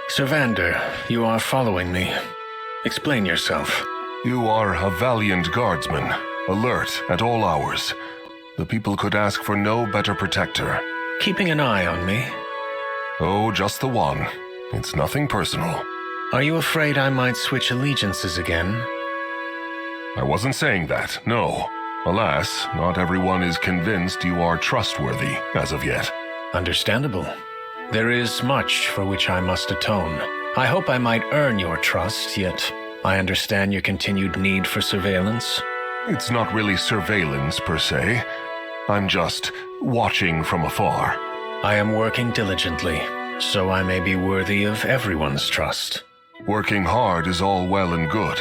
Sir Vander, you are following me. Explain yourself. You are a valiant guardsman, alert at all hours. The people could ask for no better protector. Keeping an eye on me. Oh, just the one. It's nothing personal. Are you afraid I might switch allegiances again? I wasn't saying that, no. Alas, not everyone is convinced you are trustworthy as of yet. Understandable. There is much for which I must atone. I hope I might earn your trust, yet I understand your continued need for surveillance. It's not really surveillance per se. I'm just watching from afar. I am working diligently, so I may be worthy of everyone's trust. Working hard is all well and good,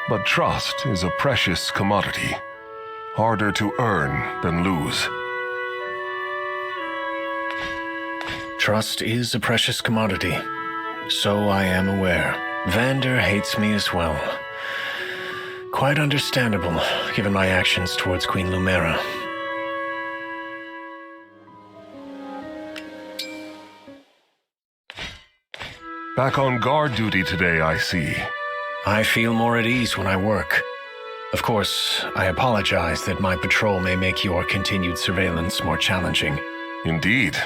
but trust is a precious commodity. Harder to earn than lose. Trust is a precious commodity. So I am aware. Vander hates me as well. Quite understandable, given my actions towards Queen Lumera. Back on guard duty today, I see. I feel more at ease when I work. Of course, I apologize that my patrol may make your continued surveillance more challenging. Indeed.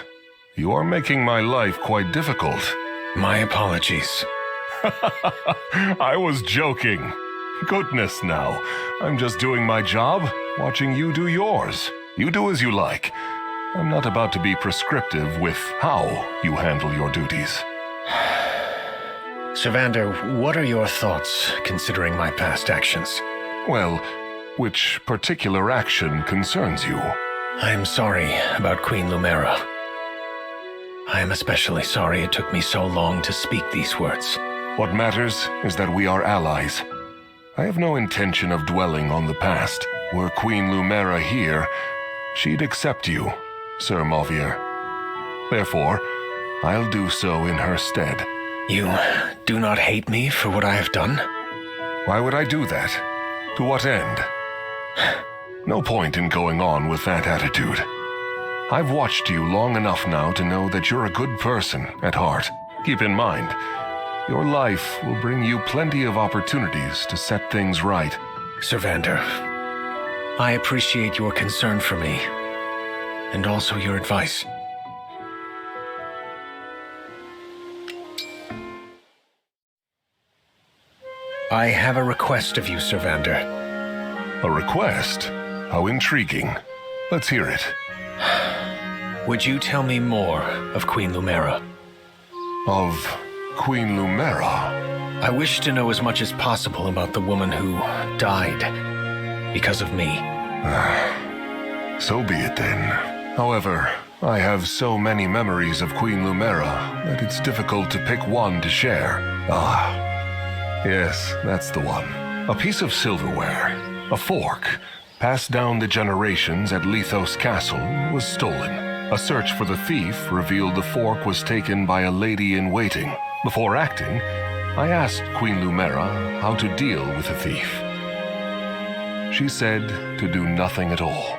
You are making my life quite difficult. My apologies. I was joking. Goodness now. I'm just doing my job, watching you do yours. You do as you like. I'm not about to be prescriptive with how you handle your duties. Sir Vander, what are your thoughts, considering my past actions? Well, which particular action concerns you? I am sorry about Queen Lumera. I am especially sorry it took me so long to speak these words. What matters is that we are allies. I have no intention of dwelling on the past. Were Queen Lumera here, she'd accept you, Sir Mauvier. Therefore, I'll do so in her stead. You do not hate me for what I have done? Why would I do that? To what end? No point in going on with that attitude. I've watched you long enough now to know that you're a good person at heart. Keep in mind, your life will bring you plenty of opportunities to set things right. Sir Vander, I appreciate your concern for me, and also your advice. I have a request of you, Sir Vander. A request? How intriguing. Let's hear it. Would you tell me more of Queen Lumera? Of Queen Lumera? I wish to know as much as possible about the woman who died because of me. So be it then. However, I have so many memories of Queen Lumera that it's difficult to pick one to share. Yes, that's the one. A piece of silverware, a fork, passed down the generations at Lithos Castle, was stolen. A search for the thief revealed the fork was taken by a lady-in-waiting. Before acting, I asked Queen Lumera how to deal with the thief. She said to do nothing at all.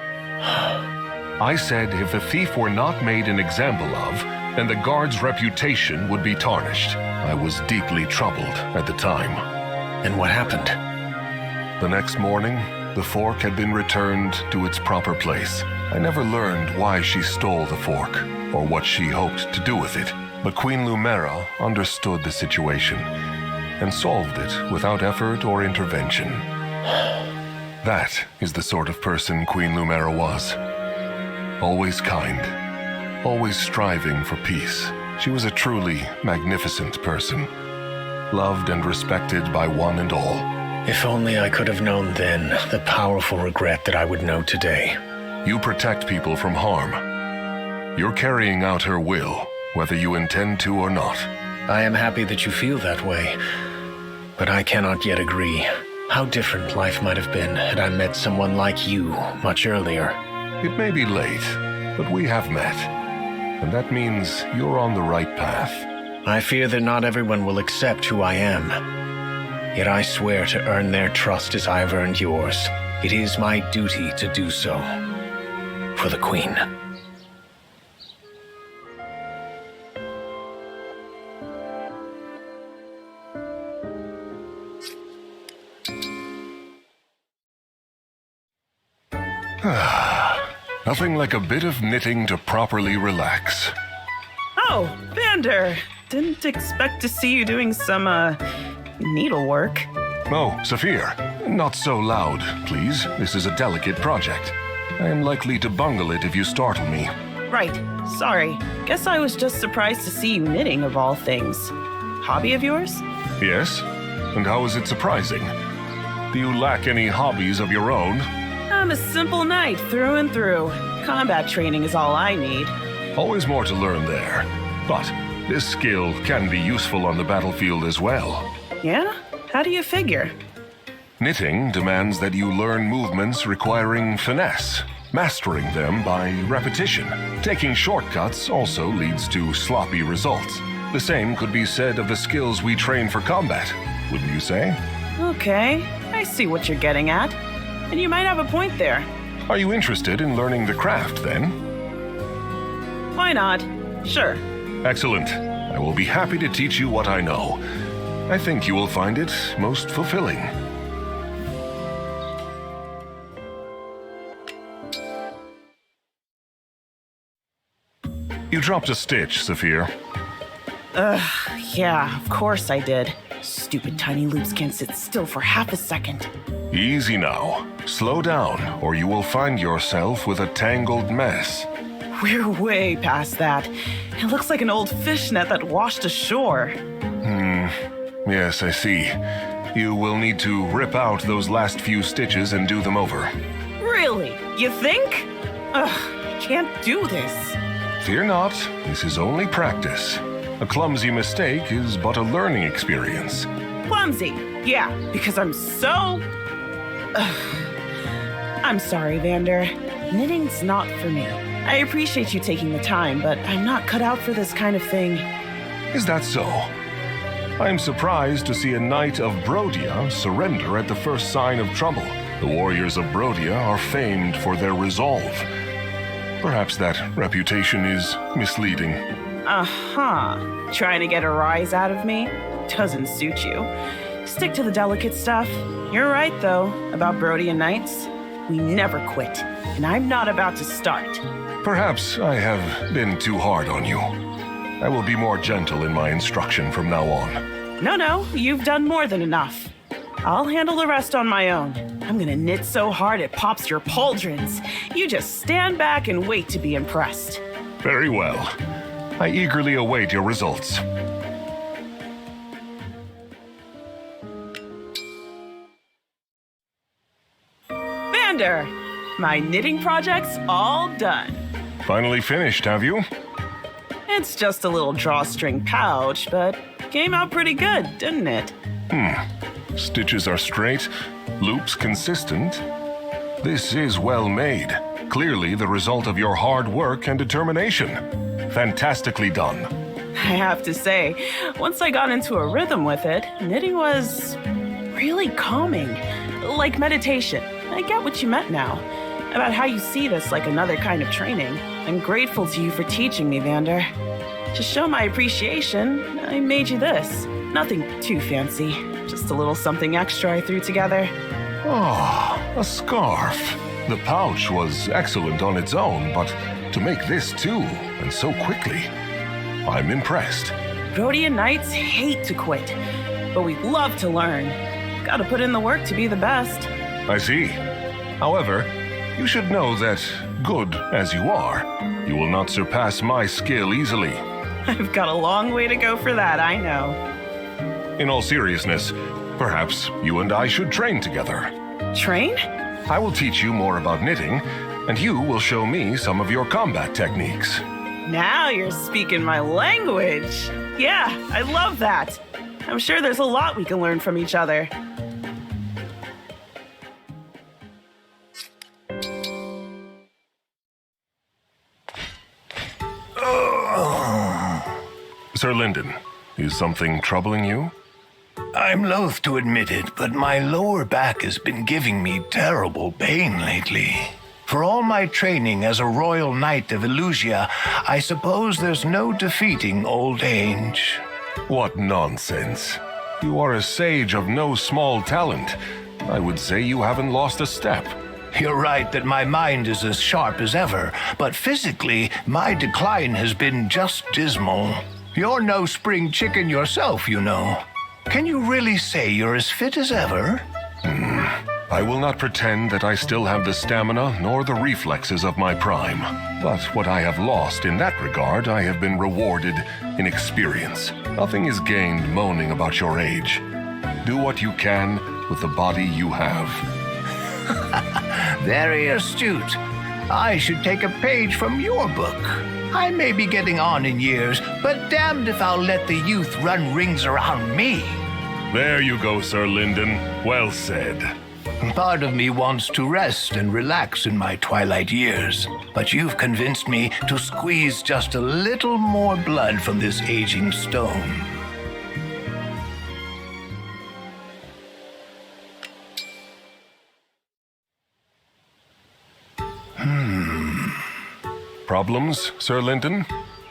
I said if the thief were not made an example of, then the guard's reputation would be tarnished. I was deeply troubled at the time. And what happened? The next morning, the fork had been returned to its proper place. I never learned why she stole the fork, or what she hoped to do with it. But Queen Lumera understood the situation, and solved it without effort or intervention. That is the sort of person Queen Lumera was. Always kind. Always striving for peace. She was a truly magnificent person, loved and respected by one and all. If only I could have known then the powerful regret that I would know today. You protect people from harm. You're carrying out her will, whether you intend to or not. I am happy that you feel that way, but I cannot yet agree. How different life might have been had I met someone like you much earlier. It may be late, but we have met. And that means you're on the right path. I fear that not everyone will accept who I am. Yet I swear to earn their trust as I've earned yours. It is my duty to do so. For the Queen. Nothing like a bit of knitting to properly relax. Oh, Vander. Didn't expect to see you doing some, needlework. Oh, Saphir, not so loud, please. This is a delicate project. I am likely to bungle it if you startle me. Right. Sorry. Guess I was just surprised to see you knitting, of all things. Hobby of yours? Yes? And how is it surprising? Do you lack any hobbies of your own? I'm a simple knight through and through. Combat training is all I need. Always more to learn there. But this skill can be useful on the battlefield as well. Yeah? How do you figure? Knitting demands that you learn movements requiring finesse, mastering them by repetition. Taking shortcuts also leads to sloppy results. The same could be said of the skills we train for combat, wouldn't you say? Okay, I see what you're getting at. And you might have a point there. Are you interested in learning the craft, then? Why not? Sure. Excellent. I will be happy to teach you what I know. I think you will find it most fulfilling. You dropped a stitch, Saphir. Yeah, of course I did. Stupid tiny loops can't sit still for half a second. Easy now. Slow down, or you will find yourself with a tangled mess. We're way past that. It looks like an old fishnet that washed ashore. Yes, I see. You will need to rip out those last few stitches and do them over. Really? You think? I can't do this. Fear not, this is only practice. A clumsy mistake is but a learning experience. Clumsy. Yeah, because I'm so... I'm sorry, Vander. Knitting's not for me. I appreciate you taking the time, but I'm not cut out for this kind of thing. Is that so? I am surprised to see a knight of Brodia surrender at the first sign of trouble. The warriors of Brodia are famed for their resolve. Perhaps that reputation is misleading. Uh-huh. Trying to get a rise out of me? Doesn't suit you. Stick to the delicate stuff. You're right, though, about Brodian knights. We never quit, and I'm not about to start. Perhaps I have been too hard on you. I will be more gentle in my instruction from now on. No, you've done more than enough. I'll handle the rest on my own. I'm gonna knit so hard it pops your pauldrons. You just stand back and wait to be impressed. Very well. I eagerly await your results. Vander, my knitting project's all done. Finally finished, have you? It's just a little drawstring pouch, but came out pretty good, didn't it? Stitches are straight, loops consistent. This is well made. Clearly the result of your hard work and determination. Fantastically done. I have to say, once I got into a rhythm with it, knitting was really calming, like meditation. I get what you meant now, about how you see this like another kind of training. I'm grateful to you for teaching me, Vander. To show my appreciation, I made you this. Nothing too fancy, just a little something extra I threw together. Oh, a scarf. The pouch was excellent on its own, but to make this too, and so quickly, I'm impressed. Brodian knights hate to quit, but we love to learn. Gotta put in the work to be the best. I see. However, you should know that, good as you are, you will not surpass my skill easily. I've got a long way to go for that, I know. In all seriousness, perhaps you and I should train together. Train? I will teach you more about knitting, and you will show me some of your combat techniques. Now you're speaking my language. Yeah, I love that. I'm sure there's a lot we can learn from each other. Sir Lyndon, is something troubling you? I'm loath to admit it, but my lower back has been giving me terrible pain lately. For all my training as a royal knight of Elusia, I suppose there's no defeating old age. What nonsense. You are a sage of no small talent. I would say you haven't lost a step. You're right that my mind is as sharp as ever, but physically, my decline has been just dismal. You're no spring chicken yourself, you know. Can you really say you're as fit as ever? I will not pretend that I still have the stamina nor the reflexes of my prime. But what I have lost in that regard, I have been rewarded in experience. Nothing is gained moaning about your age. Do what you can with the body you have. Very astute. I should take a page from your book. I may be getting on in years, but damned if I'll let the youth run rings around me. There you go, Sir Lyndon. Well said. Part of me wants to rest and relax in my twilight years, but you've convinced me to squeeze just a little more blood from this aging stone. Problems, Sir Lyndon?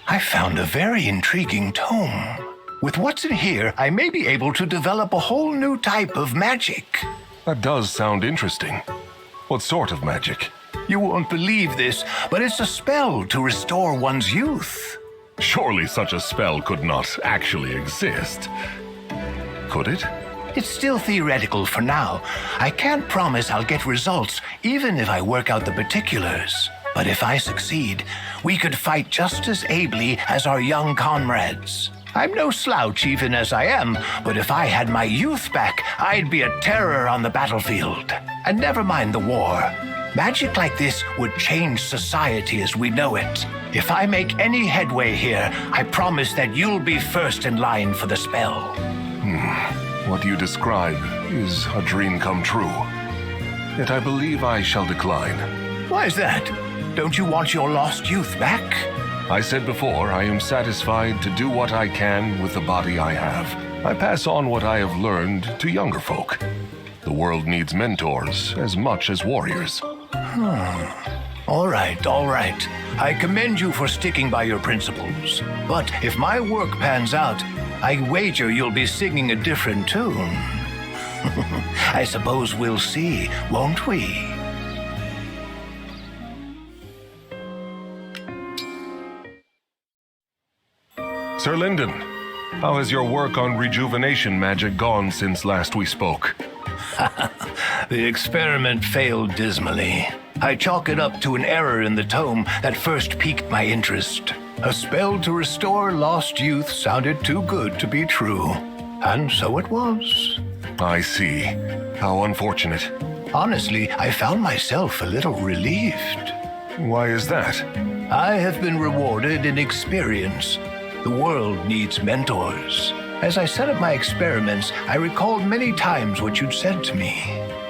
I found a very intriguing tome. With what's in here, I may be able to develop a whole new type of magic. That does sound interesting. What sort of magic? You won't believe this, but it's a spell to restore one's youth. Surely such a spell could not actually exist. Could it? It's still theoretical for now. I can't promise I'll get results, even if I work out the particulars. But if I succeed, we could fight just as ably as our young comrades. I'm no slouch even as I am, but if I had my youth back, I'd be a terror on the battlefield. And never mind the war. Magic like this would change society as we know it. If I make any headway here, I promise that you'll be first in line for the spell. What you describe is a dream come true. Yet I believe I shall decline. Why's that? Don't you want your lost youth back? I said before, I am satisfied to do what I can with the body I have. I pass on what I have learned to younger folk. The world needs mentors as much as warriors. All right. I commend you for sticking by your principles. But if my work pans out, I wager you'll be singing a different tune. I suppose we'll see, won't we? Sir Lyndon, how has your work on rejuvenation magic gone since last we spoke? The experiment failed dismally. I chalk it up to an error in the tome that first piqued my interest. A spell to restore lost youth sounded too good to be true. And so it was. I see. How unfortunate. Honestly, I found myself a little relieved. Why is that? I have been rewarded in experience. The world needs mentors. As I set up my experiments, I recalled many times what you'd said to me.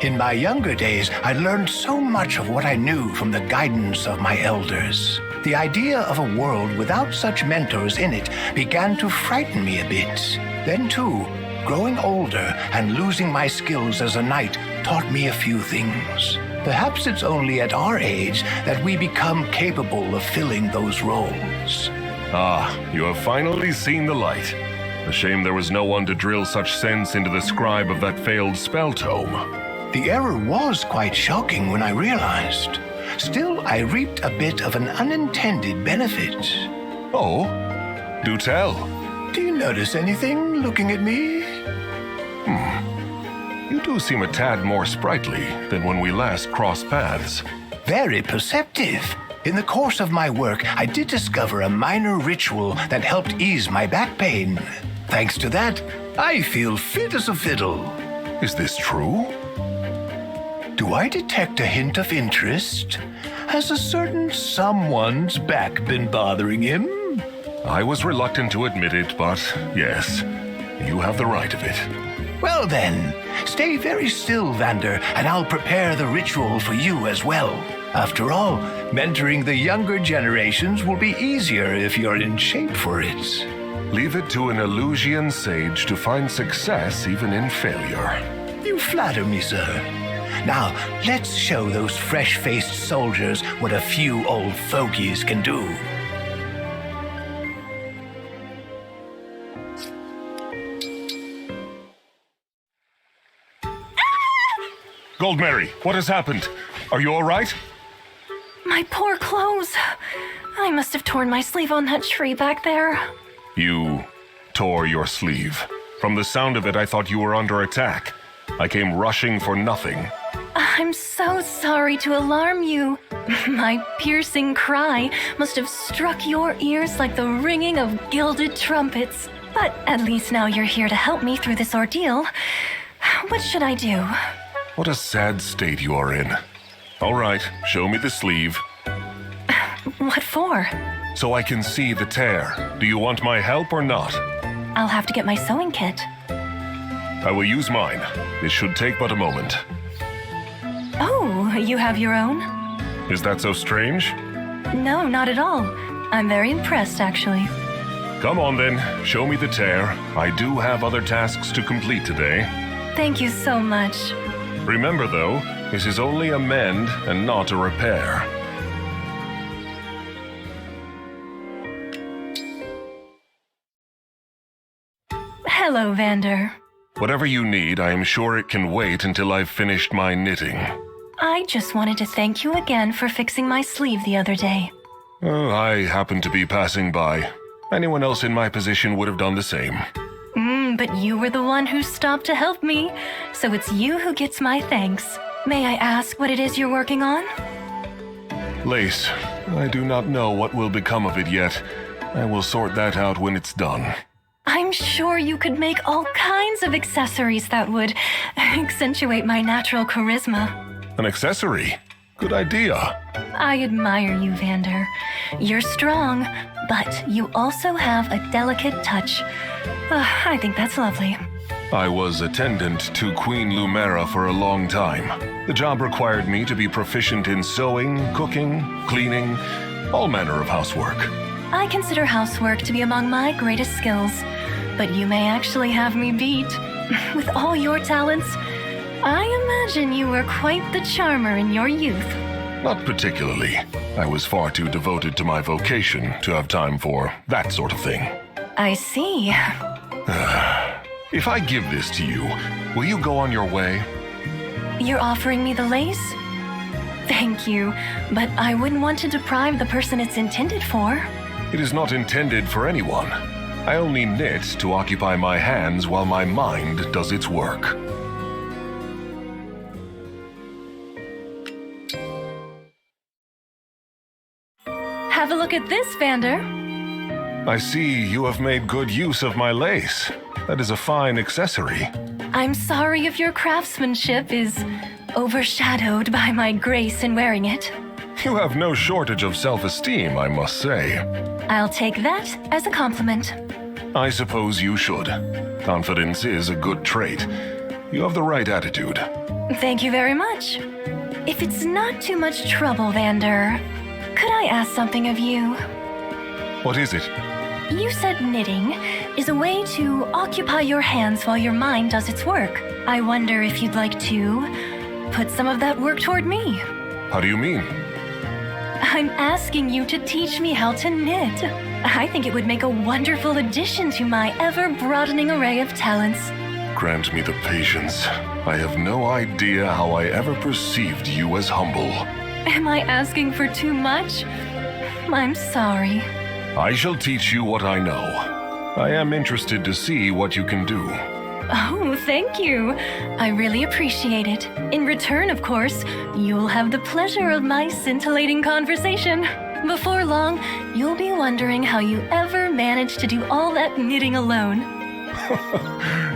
In my younger days, I learned so much of what I knew from the guidance of my elders. The idea of a world without such mentors in it began to frighten me a bit. Then too, growing older and losing my skills as a knight taught me a few things. Perhaps it's only at our age that we become capable of filling those roles. Ah, you have finally seen the light. A shame there was no one to drill such sense into the scribe of that failed spell tome. The error was quite shocking when I realized. Still, I reaped a bit of an unintended benefit. Oh? Do tell. Do you notice anything looking at me? You do seem a tad more sprightly than when we last crossed paths. Very perceptive. In the course of my work, I did discover a minor ritual that helped ease my back pain. Thanks to that, I feel fit as a fiddle. Is this true? Do I detect a hint of interest? Has a certain someone's back been bothering him? I was reluctant to admit it, but yes, you have the right of it. Well then, stay very still, Vander, and I'll prepare the ritual for you as well. After all, mentoring the younger generations will be easier if you're in shape for it. Leave it to an Elusian sage to find success even in failure. You flatter me, sir. Now, let's show those fresh-faced soldiers what a few old fogies can do. Goldmary, what has happened? Are you all right? My poor clothes. I must have torn my sleeve on that tree back there. You tore your sleeve. From the sound of it, I thought you were under attack. I came rushing for nothing. I'm so sorry to alarm you. My piercing cry must have struck your ears like the ringing of gilded trumpets. But at least now you're here to help me through this ordeal. What should I do? What a sad state you are in. All right, show me the sleeve. What for? So I can see the tear. Do you want my help or not? I'll have to get my sewing kit. I will use mine. This should take but a moment. Oh, you have your own? Is that so strange? No, not at all. I'm very impressed, actually. Come on then, show me the tear. I do have other tasks to complete today. Thank you so much. Remember though, this is only a mend and not a repair. Hello, Vander. Whatever you need, I am sure it can wait until I've finished my knitting. I just wanted to thank you again for fixing my sleeve the other day. Oh, I happened to be passing by. Anyone else in my position would have done the same. But you were the one who stopped to help me, so it's you who gets my thanks. May I ask what it is you're working on? Lace. I do not know what will become of it yet. I will sort that out when it's done. I'm sure you could make all kinds of accessories that would accentuate my natural charisma. An accessory? Good idea. I admire you, Vander. You're strong, but you also have a delicate touch. I think that's lovely. I was attendant to Queen Lumera for a long time. The job required me to be proficient in sewing, cooking, cleaning, all manner of housework. I consider housework to be among my greatest skills, but you may actually have me beat. With all your talents, I imagine you were quite the charmer in your youth. Not particularly. I was far too devoted to my vocation to have time for that sort of thing. I see. If I give this to you, will you go on your way? You're offering me the lace? Thank you, but I wouldn't want to deprive the person it's intended for. It is not intended for anyone. I only knit to occupy my hands while my mind does its work. Have a look at this, Vander. I see you have made good use of my lace. That is a fine accessory. I'm sorry if your craftsmanship is overshadowed by my grace in wearing it. You have no shortage of self-esteem, I must say. I'll take that as a compliment. I suppose you should. Confidence is a good trait. You have the right attitude. Thank you very much. If it's not too much trouble, Vander, could I ask something of you? What is it? You said knitting is a way to occupy your hands while your mind does its work. I wonder if you'd like to put some of that work toward me. How do you mean? I'm asking you to teach me how to knit. I think it would make a wonderful addition to my ever-broadening array of talents. Grant me the patience. I have no idea how I ever perceived you as humble. Am I asking for too much? I'm sorry. I shall teach you what I know. I am interested to see what you can do. Oh, thank you. I really appreciate it. In return, of course, you'll have the pleasure of my scintillating conversation. Before long, you'll be wondering how you ever managed to do all that knitting alone.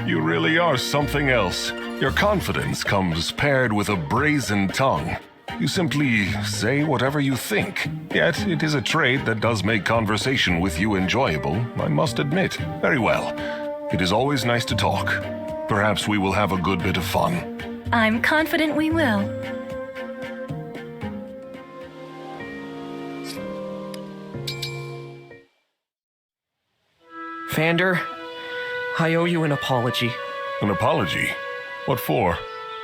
You really are something else. Your confidence comes paired with a brazen tongue. You simply say whatever you think. Yet it is a trait that does make conversation with you enjoyable, I must admit. Very well. It is always nice to talk. Perhaps we will have a good bit of fun. I'm confident we will. Vander, I owe you an apology. An apology? What for?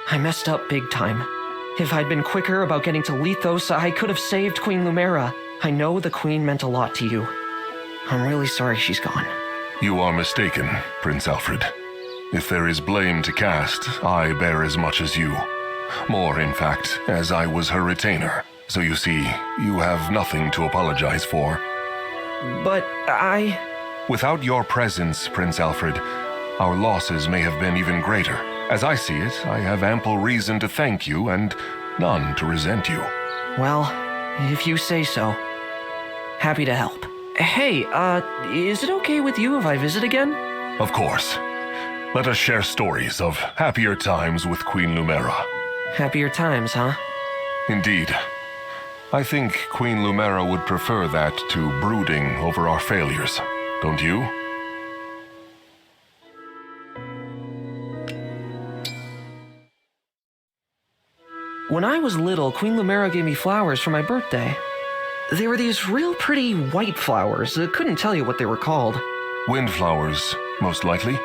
I messed up big time. If I'd been quicker about getting to Lethos, I could have saved Queen Lumera. I know the Queen meant a lot to you. I'm really sorry she's gone. You are mistaken, Prince Alfred. If there is blame to cast, I bear as much as you. More, in fact, as I was her retainer. So you see, you have nothing to apologize for. But Without your presence, Prince Alfred, our losses may have been even greater. As I see it, I have ample reason to thank you and none to resent you. Well, if you say so. Happy to help. Hey, is it okay with you if I visit again? Of course. Let us share stories of happier times with Queen Lumera. Happier times, huh? Indeed. I think Queen Lumera would prefer that to brooding over our failures. Don't you? When I was little, Queen Lumera gave me flowers for my birthday. They were these real pretty white flowers. I couldn't tell you what they were called. Windflowers, most likely.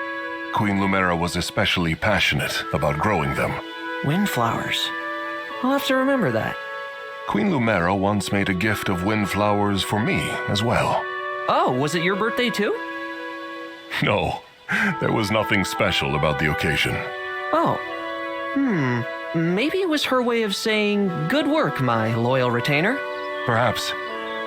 Queen Lumera was especially passionate about growing them. Windflowers. I'll have to remember that. Queen Lumera once made a gift of windflowers for me as well. Oh, was it your birthday too? No, there was nothing special about the occasion. Oh. Maybe it was her way of saying, "Good work, my loyal retainer." Perhaps.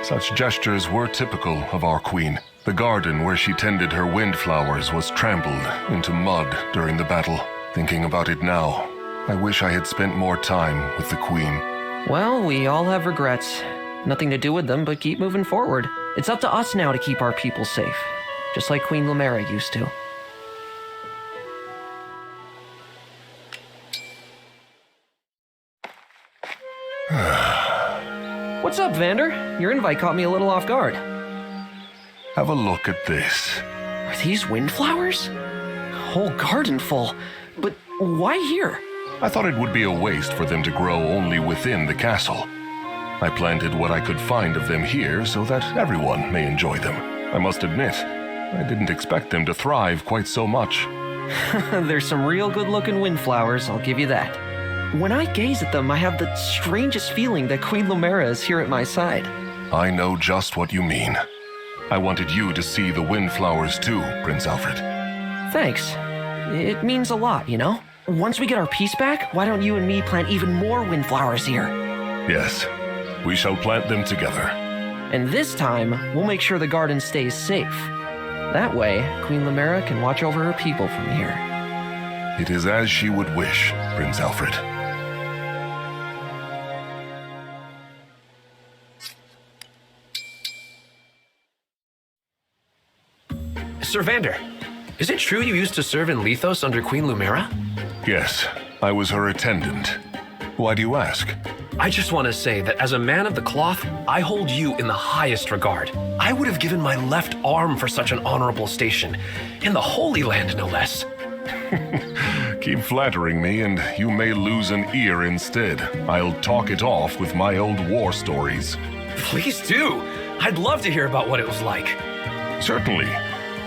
Such gestures were typical of our queen. The garden where she tended her windflowers was trampled into mud during the battle. Thinking about it now, I wish I had spent more time with the queen. Well, we all have regrets. Nothing to do with them but keep moving forward. It's up to us now to keep our people safe, just like Queen Lumera used to. What's up, Vander? Your invite caught me a little off guard. Have a look at this. Are these windflowers? Whole garden full. But why here? I thought it would be a waste for them to grow only within the castle. I planted what I could find of them here so that everyone may enjoy them. I must admit, I didn't expect them to thrive quite so much. There's some real good-looking windflowers, I'll give you that. When I gaze at them, I have the strangest feeling that Queen Lumera is here at my side. I know just what you mean. I wanted you to see the windflowers too, Prince Alfred. Thanks. It means a lot, you know? Once we get our peace back, why don't you and me plant even more windflowers here? Yes, we shall plant them together. And this time, we'll make sure the garden stays safe. That way, Queen Lumera can watch over her people from here. It is as she would wish, Prince Alfred. Sir Vander, is it true you used to serve in Lethos under Queen Lumera? Yes, I was her attendant. Why do you ask? I just want to say that as a man of the cloth, I hold you in the highest regard. I would have given my left arm for such an honorable station, in the Holy Land no less. Keep flattering me and you may lose an ear instead. I'll talk it off with my old war stories. Please do. I'd love to hear about what it was like. Certainly.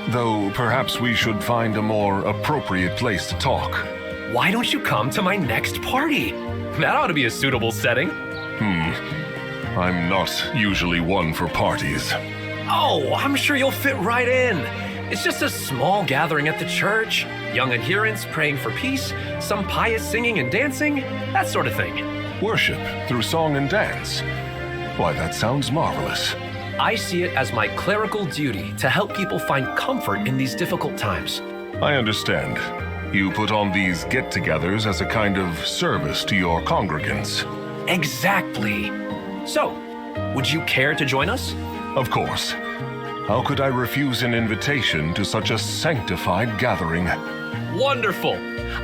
Though perhaps we should find a more appropriate place to talk. Why don't you come to my next party? That ought to be a suitable setting. I'm not usually one for parties. Oh, I'm sure you'll fit right in. It's just a small gathering at the church. Young adherents praying for peace, some pious singing and dancing, that sort of thing. Worship through song and dance. Why, that sounds marvelous. I see it as my clerical duty to help people find comfort in these difficult times. I understand. You put on these get-togethers as a kind of service to your congregants. Exactly. So, would you care to join us? Of course. How could I refuse an invitation to such a sanctified gathering? Wonderful.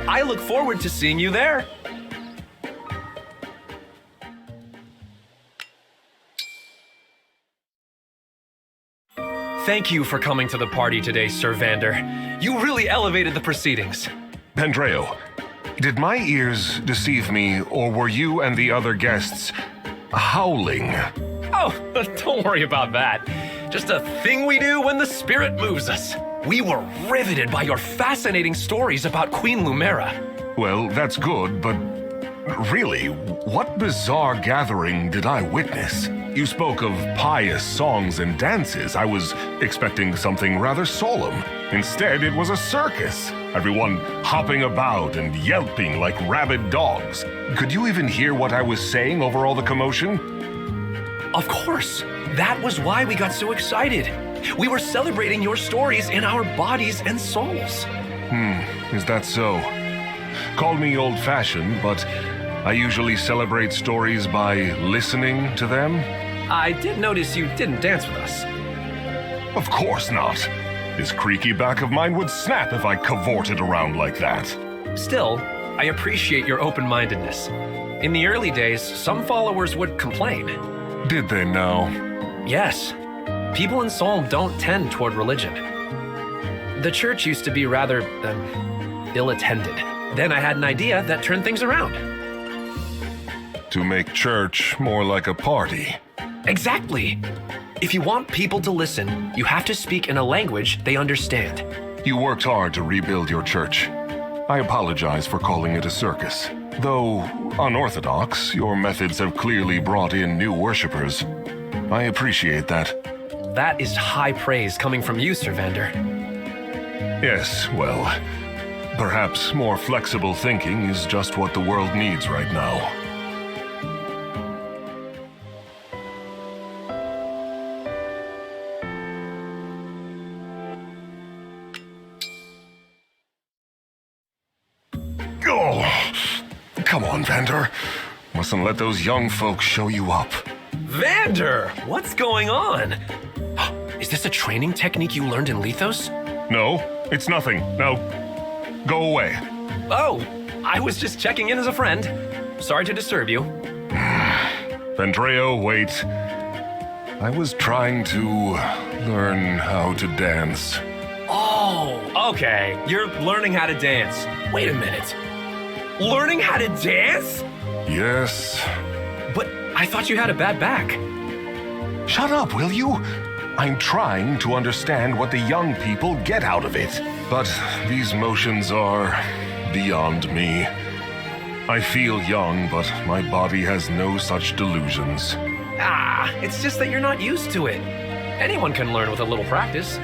I look forward to seeing you there. Thank you for coming to the party today, Sir Vander. You really elevated the proceedings. Pandreo, did my ears deceive me, or were you and the other guests howling? Oh, don't worry about that. Just a thing we do when the spirit moves us. We were riveted by your fascinating stories about Queen Lumera. Well, that's good, but really, what bizarre gathering did I witness? You spoke of pious songs and dances. I was expecting something rather solemn. Instead, it was a circus. Everyone hopping about and yelping like rabid dogs. Could you even hear what I was saying over all the commotion? Of course. That was why we got so excited. We were celebrating your stories in our bodies and souls. Is that so? Call me old-fashioned, but I usually celebrate stories by listening to them. I did notice you didn't dance with us. Of course not. This creaky back of mine would snap if I cavorted around like that. Still, I appreciate your open-mindedness. In the early days, some followers would complain. Did they now? Yes. People in Solm don't tend toward religion. The church used to be rather, ill-attended. Then I had an idea that turned things around. To make church more like a party. Exactly. If you want people to listen, you have to speak in a language they understand. You worked hard to rebuild your church. I apologize for calling it a circus. Though unorthodox, your methods have clearly brought in new worshippers. I appreciate that. That is high praise coming from you, Sir Vander. Yes, well, perhaps more flexible thinking is just what the world needs right now. Oh, come on, Vander. Mustn't let those young folks show you up. Vander, what's going on? Is this a training technique you learned in Lethos? No, it's nothing. Now, go away. Oh, I was just checking in as a friend. Sorry to disturb you. Vendreo, wait. I was trying to learn how to dance. Oh, okay. You're learning how to dance. Wait a minute. Learning how to dance? Yes. But I thought you had a bad back. Shut up, will you? I'm trying to understand what the young people get out of it. But these motions are beyond me. I feel young, but my body has no such delusions. Ah, it's just that you're not used to it. Anyone can learn with a little practice.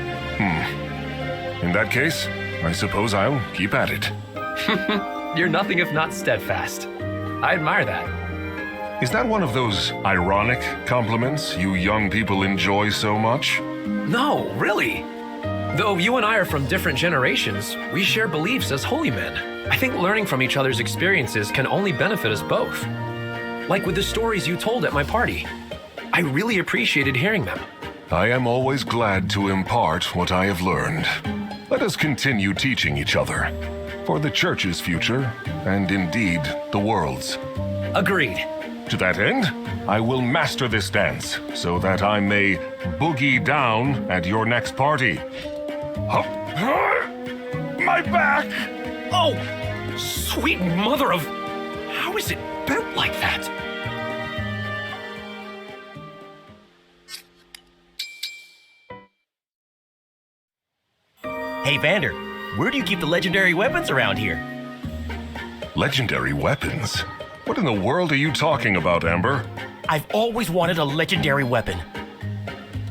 In that case, I suppose I'll keep at it. You're nothing if not steadfast. I admire that. Is that one of those ironic compliments you young people enjoy so much? No, really. Though you and I are from different generations, we share beliefs as holy men. I think learning from each other's experiences can only benefit us both. Like with the stories you told at my party. I really appreciated hearing them. I am always glad to impart what I have learned. Let us continue teaching each other. For the church's future, and indeed the world's. Agreed. To that end, I will master this dance, so that I may boogie down at your next party. My back! Oh, sweet mother of... How is it bent like that? Hey, Vander, where do you keep the legendary weapons around here? Legendary weapons? What in the world are you talking about, Amber? I've always wanted a legendary weapon.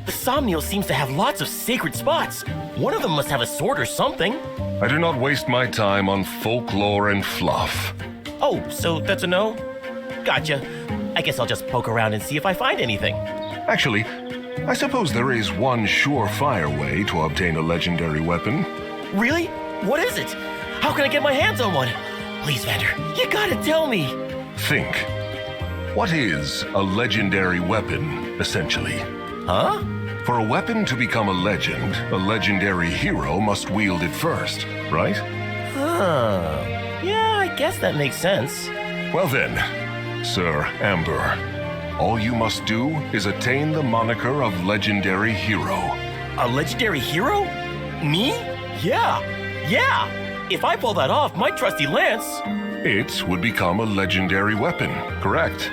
The Somniel seems to have lots of sacred spots. One of them must have a sword or something. I do not waste my time on folklore and fluff. Oh, so that's a no? Gotcha. I guess I'll just poke around and see if I find anything. Actually, I suppose there is one surefire way to obtain a legendary weapon. Really? What is it? How can I get my hands on one? Please, Vander, you gotta tell me. Think. What is a legendary weapon, essentially? Huh? For a weapon to become a legendary hero must wield it first, right? Huh. Yeah, I guess that makes sense. Well then, Sir Amber, all you must do is attain the moniker of legendary hero. A legendary hero? Me? Yeah. If I pull that off, my trusty lance... It would become a legendary weapon, correct?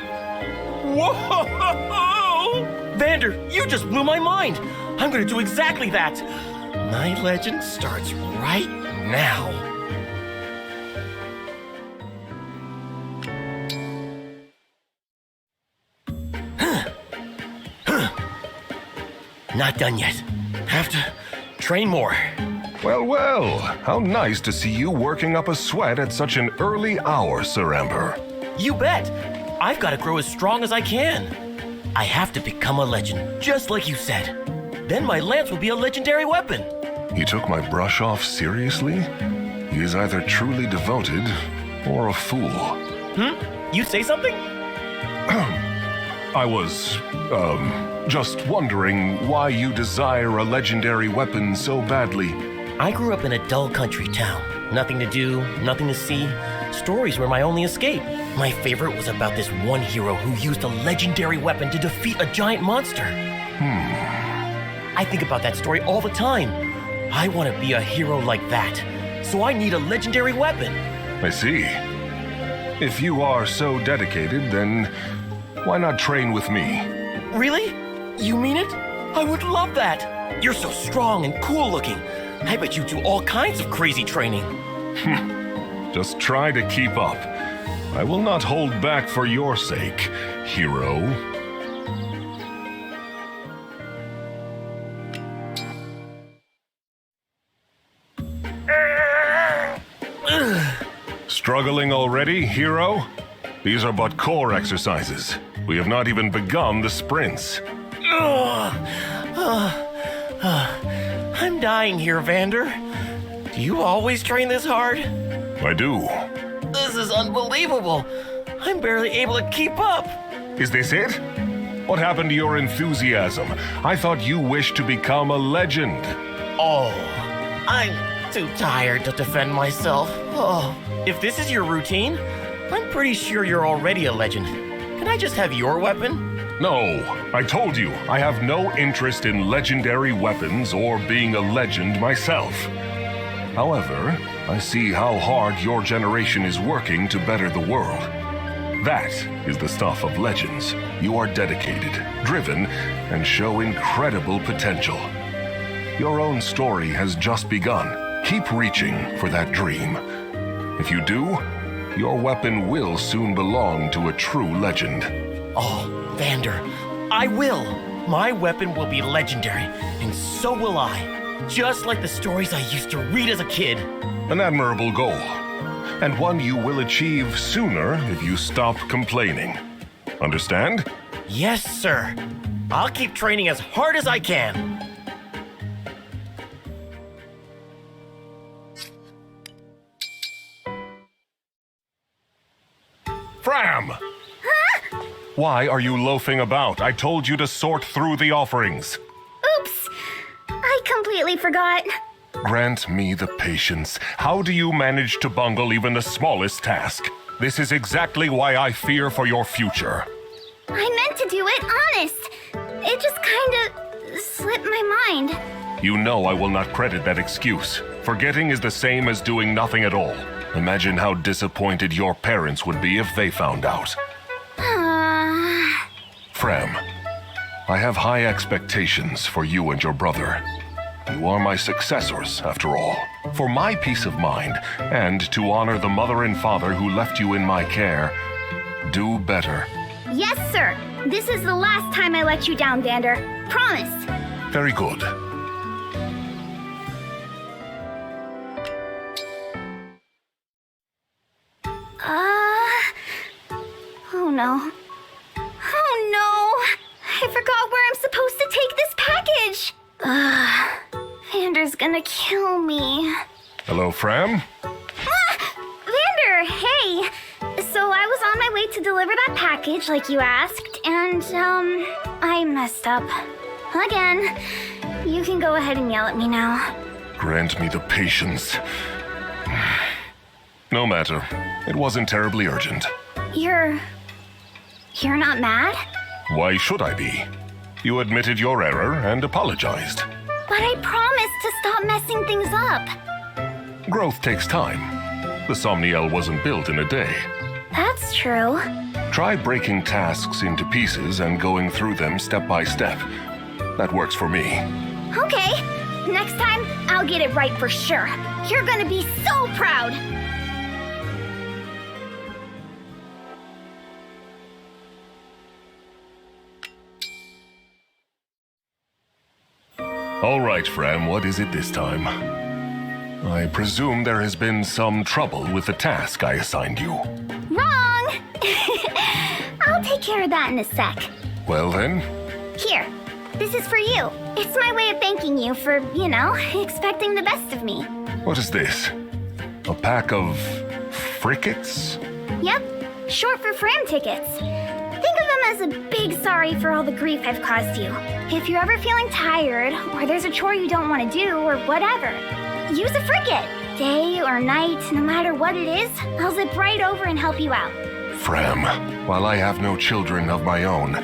Whoa! Vander, you just blew my mind. I'm gonna do exactly that. My legend starts right now. Not done yet. Have to train more. Well, well, how nice to see you working up a sweat at such an early hour, Sir Ember. You bet. I've got to grow as strong as I can. I have to become a legend, just like you said. Then my lance will be a legendary weapon. He took my brush off seriously? He is either truly devoted or a fool. You say something? I was, just wondering why you desire a legendary weapon so badly. I grew up in a dull country town. Nothing to do, nothing to see. Stories were my only escape. My favorite was about this one hero who used a legendary weapon to defeat a giant monster. I think about that story all the time. I want to be a hero like that. So I need a legendary weapon. I see. If you are so dedicated, then why not train with me? Really? You mean it? I would love that. You're so strong and cool looking. I bet you do all kinds of crazy training. Just try to keep up. I will not hold back for your sake, hero. Struggling already, hero? These are but core exercises. We have not even begun the sprints. I'm dying here, Vander. Do you always train this hard? I do. This is unbelievable. I'm barely able to keep up. Is this it? What happened to your enthusiasm? I thought you wished to become a legend. Oh, I'm too tired to defend myself. Oh, if this is your routine, I'm pretty sure you're already a legend. Can I just have your weapon? No, I told you, I have no interest in legendary weapons or being a legend myself. However, I see how hard your generation is working to better the world. That is the stuff of legends. You are dedicated, driven, and show incredible potential. Your own story has just begun. Keep reaching for that dream. If you do, your weapon will soon belong to a true legend. Oh, Vander, I will. My weapon will be legendary, and so will I. Just like the stories I used to read as a kid. An admirable goal, and one you will achieve sooner if you stop complaining. Understand? Yes, sir. I'll keep training as hard as I can. Fram! Huh? Why are you loafing about? I told you to sort through the offerings. Oops. I completely forgot. Grant me the patience. How do you manage to bungle even the smallest task? This is exactly why I fear for your future. I meant to do it, honest. It just kinda slipped my mind. You know I will not credit that excuse. Forgetting is the same as doing nothing at all. Imagine how disappointed your parents would be if they found out. Fram, I have high expectations for you and your brother. You are my successors, after all. For my peace of mind, and to honor the mother and father who left you in my care, do better. Yes, sir. This is the last time I let you down, Vander. Promise. Very good. Oh no. Oh no! I forgot where I'm supposed to take this package! Vander's gonna kill me. Hello, Fram? Vander, hey! So I was on my way to deliver that package like you asked, and, I messed up. Again. You can go ahead and yell at me now. Grant me the patience. No matter. It wasn't terribly urgent. You're not mad? Why should I be? You admitted your error and apologized. But I promised to stop messing things up. Growth takes time. The Somniel wasn't built in a day. That's true. Try breaking tasks into pieces and going through them step by step. That works for me. Okay. Next time, I'll get it right for sure. You're gonna be so proud! All right, Fram, what is it this time? I presume there has been some trouble with the task I assigned you. Wrong! I'll take care of that in a sec. Well then, Here, this is for you. It's my way of thanking you for, expecting the best of me. what is this? A pack of frickets? Yep, short for Fram tickets. Think of them as a big sorry for all the grief I've caused you. If you're ever feeling tired, or there's a chore you don't want to do, or whatever, use a frigate. Day or night, no matter what it is, I'll zip right over and help you out. Fram, while I have no children of my own,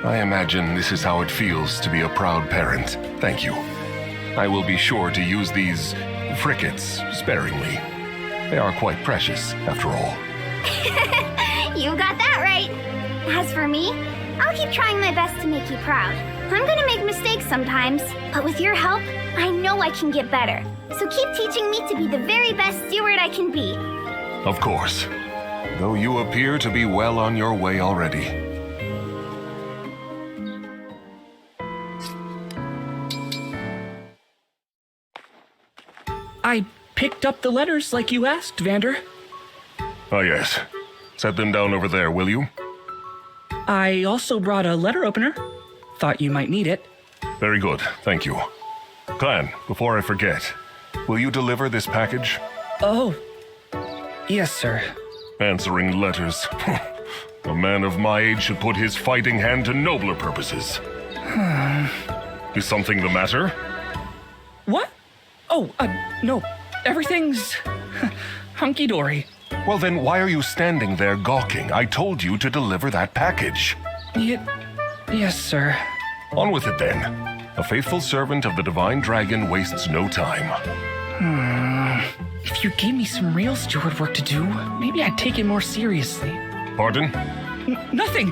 I imagine this is how it feels to be a proud parent. Thank you. I will be sure to use these frickets sparingly. They are quite precious, after all. You got that right. As for me, I'll keep trying my best to make you proud. I'm gonna make mistakes sometimes, but with your help, I know I can get better. So keep teaching me to be the very best steward I can be. Of course. Though you appear to be well on your way already. I picked up the letters like you asked, Vander. Ah, yes. Set them down over there, will you? I also brought a letter opener. Thought you might need it. Very good, thank you. Clan, before I forget, will you deliver this package? Oh, yes, sir. Answering letters. A man of my age should put his fighting hand to nobler purposes. Is something the matter? What? Oh, no. Everything's hunky-dory. Well then, why are you standing there gawking? I told you to deliver that package. Yes, sir. On with it then. A faithful servant of the Divine Dragon wastes no time. If you gave me some real steward work to do, maybe I'd take it more seriously. Pardon? Nothing.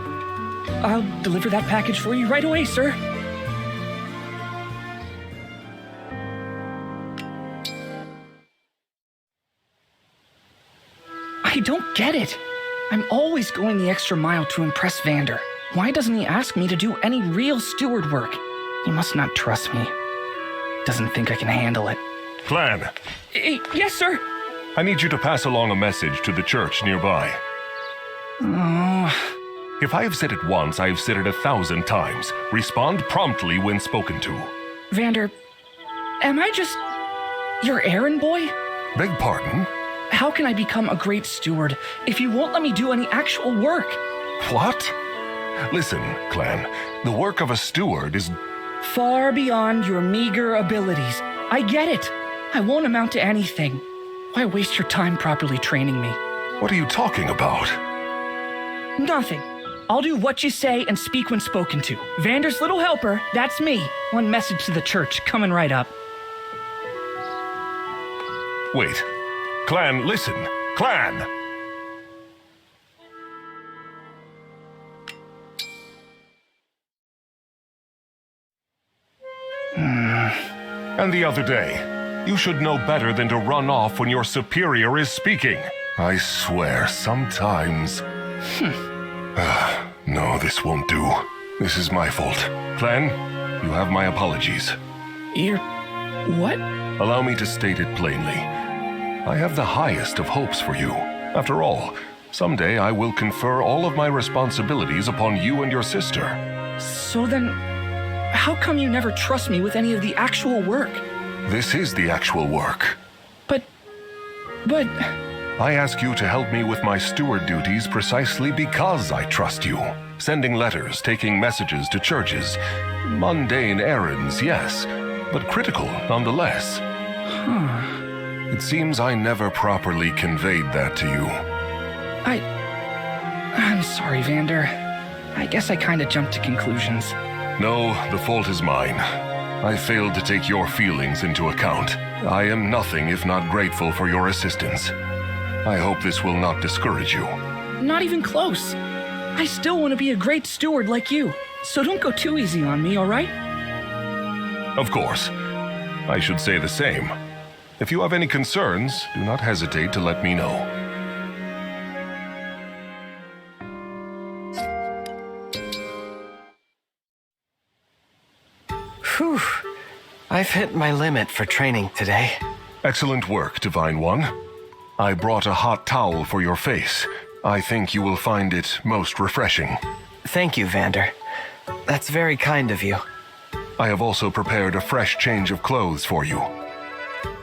I'll deliver that package for you right away, sir. I don't get it. I'm always going the extra mile to impress Vander. Why doesn't he ask me to do any real steward work? He must not trust me. Doesn't think I can handle it. Clan, Yes, sir. I need you to pass along a message to the church nearby. Oh, If I have said it once, I have said it 1,000 times. Respond promptly when spoken to. Vander, am I just your errand boy? Beg pardon? How can I become a great steward if you won't let me do any actual work? What? Listen, Clan, the work of a steward is... Far beyond your meager abilities. I get it. I won't amount to anything. Why waste your time properly training me? What are you talking about? Nothing. I'll do what you say and speak when spoken to. Vander's little helper, that's me. One message to the church, coming right up. Wait. Clan, listen. Clan! And the other day, you should know better than to run off when your superior is speaking. I swear, sometimes... No, this won't do. This is my fault. Clan, you have my apologies. You're... what? Allow me to state it plainly. I have the highest of hopes for you. After all, someday I will confer all of my responsibilities upon you and your sister. So then, how come you never trust me with any of the actual work? This is the actual work. But... I ask you to help me with my steward duties precisely because I trust you. Sending letters, taking messages to churches. Mundane errands, yes, but critical nonetheless. It seems I never properly conveyed that to you. I'm sorry, Vander. I guess I kinda jumped to conclusions. No, the fault is mine. I failed to take your feelings into account. I am nothing if not grateful for your assistance. I hope this will not discourage you. Not even close. I still want to be a great steward like you. So don't go too easy on me, alright? Of course. I should say the same. If you have any concerns, do not hesitate to let me know. Whew. I've hit my limit for training today. Excellent work, Divine One. I brought a hot towel for your face. I think you will find it most refreshing. Thank you, Vander. That's very kind of you. I have also prepared a fresh change of clothes for you.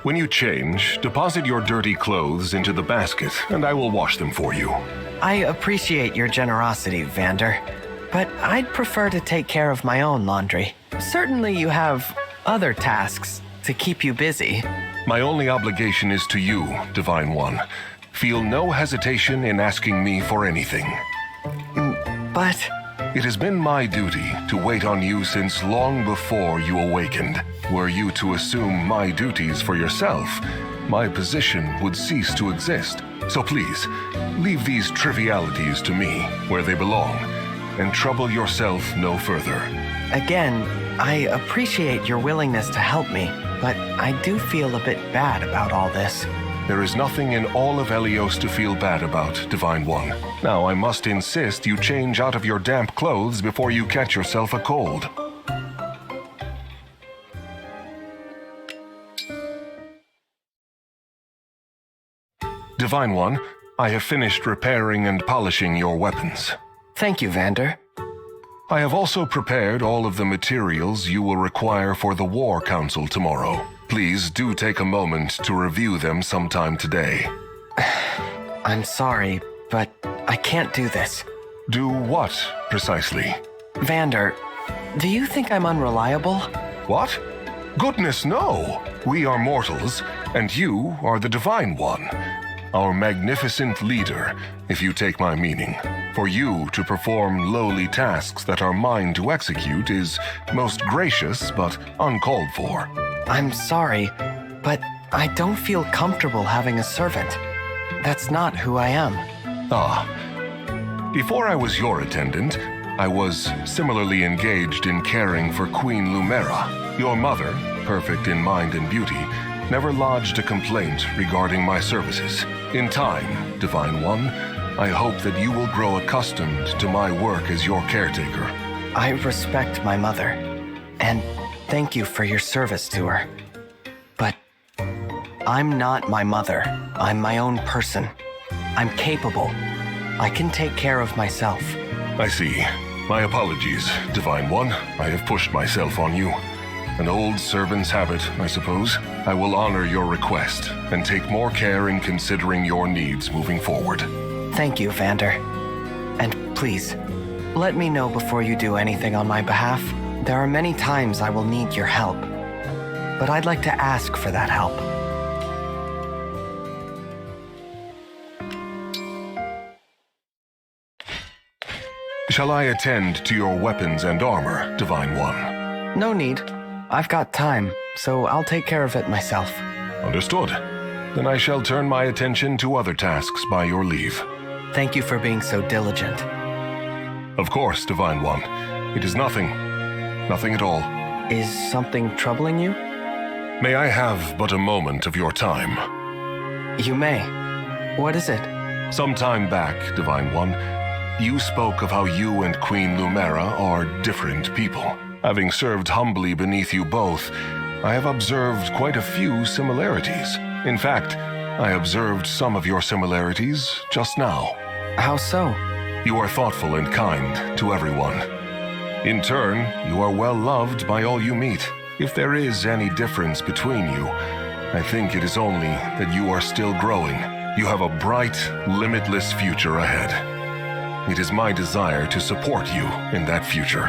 When you change, deposit your dirty clothes into the basket, and I will wash them for you. I appreciate your generosity, Vander, but I'd prefer to take care of my own laundry. Certainly you have other tasks to keep you busy. My only obligation is to you, Divine One. Feel no hesitation in asking me for anything. But it has been my duty to wait on you since long before you awakened. Were you to assume my duties for yourself, my position would cease to exist. So please, leave these trivialities to me, where they belong, and trouble yourself no further. again, I appreciate your willingness to help me, but I do feel a bit bad about all this. There is nothing in all of Helios to feel bad about, Divine One. Now I must insist you change out of your damp clothes before you catch yourself a cold. Divine One, I have finished repairing and polishing your weapons. Thank you, Vander. I have also prepared all of the materials you will require for the War Council tomorrow. Please do take a moment to review them sometime today. I'm sorry, but I can't do this. Do what, precisely? Vander, do you think I'm unreliable? What? Goodness, no! We are mortals, and you are the Divine One. Our magnificent leader, if you take my meaning. For you to perform lowly tasks that are mine to execute is most gracious but uncalled for. I'm sorry, but I don't feel comfortable having a servant. That's not who I am. Ah. Before I was your attendant, I was similarly engaged in caring for Queen Lumera. Your mother, perfect in mind and beauty, never lodged a complaint regarding my services. In time, Divine One, I hope that you will grow accustomed to my work as your caretaker. I respect my mother, and thank you for your service to her. But I'm not my mother. I'm my own person. I'm capable. I can take care of myself. I see. My apologies, Divine One. I have pushed myself on you. An old servant's habit, I suppose. I will honor your request and take more care in considering your needs moving forward. Thank you, Vander. And please, let me know before you do anything on my behalf. There are many times I will need your help, but I'd like to ask for that help. Shall I attend to your weapons and armor, Divine One? No need. I've got time, so I'll take care of it myself. Understood. Then I shall turn my attention to other tasks by your leave. Thank you for being so diligent. Of course, Divine One. It is nothing. Nothing at all. Is something troubling you? May I have but a moment of your time? You may. What is it? Some time back, Divine One, you spoke of how you and Queen Lumera are different people. Having served humbly beneath you both, I have observed quite a few similarities. In fact, I observed some of your similarities just now. How so? You are thoughtful and kind to everyone. In turn, you are well loved by all you meet. If there is any difference between you, I think it is only that you are still growing. You have a bright, limitless future ahead. It is my desire to support you in that future.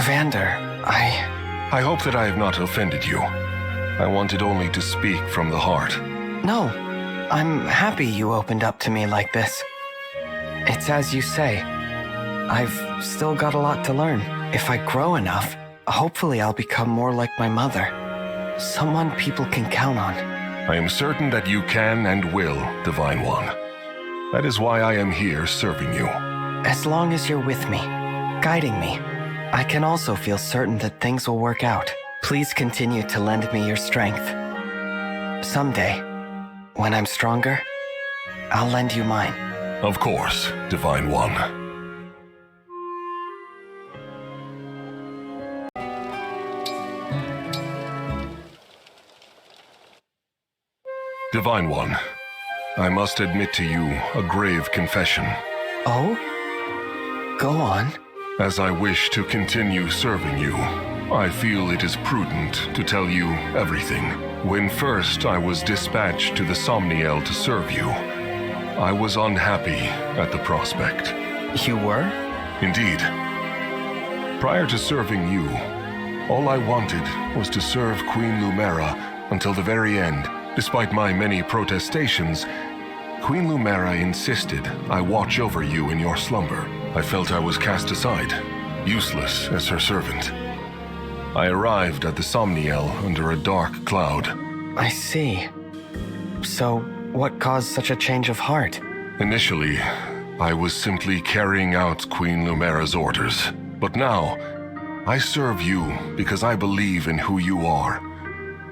Vander, I hope that I have not offended you. I wanted only to speak from the heart. No, I'm happy you opened up to me like this. It's as you say. I've still got a lot to learn. If I grow enough, hopefully I'll become more like my mother. Someone people can count on. I am certain that you can and will, Divine One. That is why I am here serving you. As long as you're with me, guiding me, I can also feel certain that things will work out. Please continue to lend me your strength. Someday, when I'm stronger, I'll lend you mine. Of course, Divine One. Divine One, I must admit to you a grave confession. Oh? Go on. As I wish to continue serving you, I feel it is prudent to tell you everything. When first I was dispatched to the Somniel to serve you, I was unhappy at the prospect. You were? Indeed. Prior to serving you, all I wanted was to serve Queen Lumera until the very end. Despite my many protestations, Queen Lumera insisted I watch over you in your slumber. I felt I was cast aside, useless as her servant. I arrived at the Somniel under a dark cloud. I see. So, what caused such a change of heart? Initially, I was simply carrying out Queen Lumera's orders. But now, I serve you because I believe in who you are.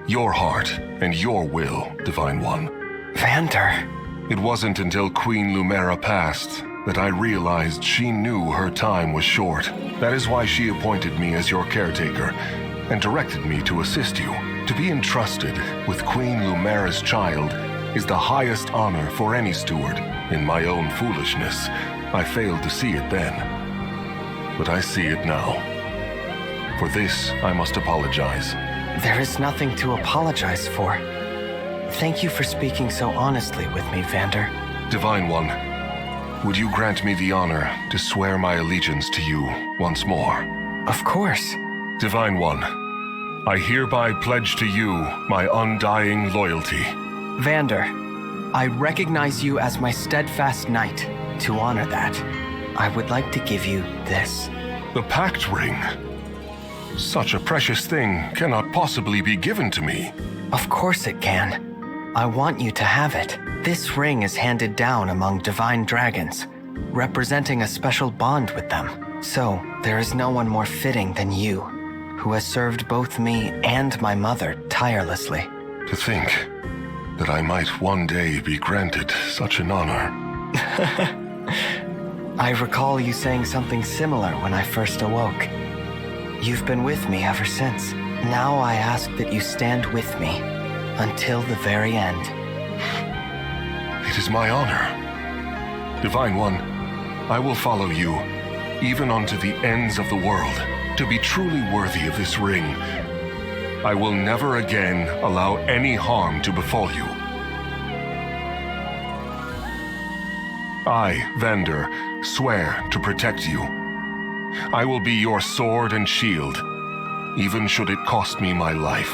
Your heart and your will, Divine One. Vander. It wasn't until Queen Lumera passed that I realized she knew her time was short. That is why she appointed me as your caretaker and directed me to assist you. To be entrusted with Queen Lumera's child is the highest honor for any steward. In my own foolishness, I failed to see it then. But I see it now. For this, I must apologize. There is nothing to apologize for. Thank you for speaking so honestly with me, Vander. Divine One, would you grant me the honor to swear my allegiance to you once more? Of course. Divine One, I hereby pledge to you my undying loyalty. Vander, I recognize you as my steadfast knight. To honor that, I would like to give you this. The Pact Ring. Such a precious thing cannot possibly be given to me. Of course it can. I want you to have it. This ring is handed down among divine dragons, representing a special bond with them. So, there is no one more fitting than you, who has served both me and my mother tirelessly. To think that I might one day be granted such an honor. I recall you saying something similar when I first awoke. You've been with me ever since. Now I ask that you stand with me until the very end. It is my honor. Divine One, I will follow you, even unto the ends of the world, to be truly worthy of this ring. I will never again allow any harm to befall you. I, Vander, swear to protect you. I will be your sword and shield, even should it cost me my life.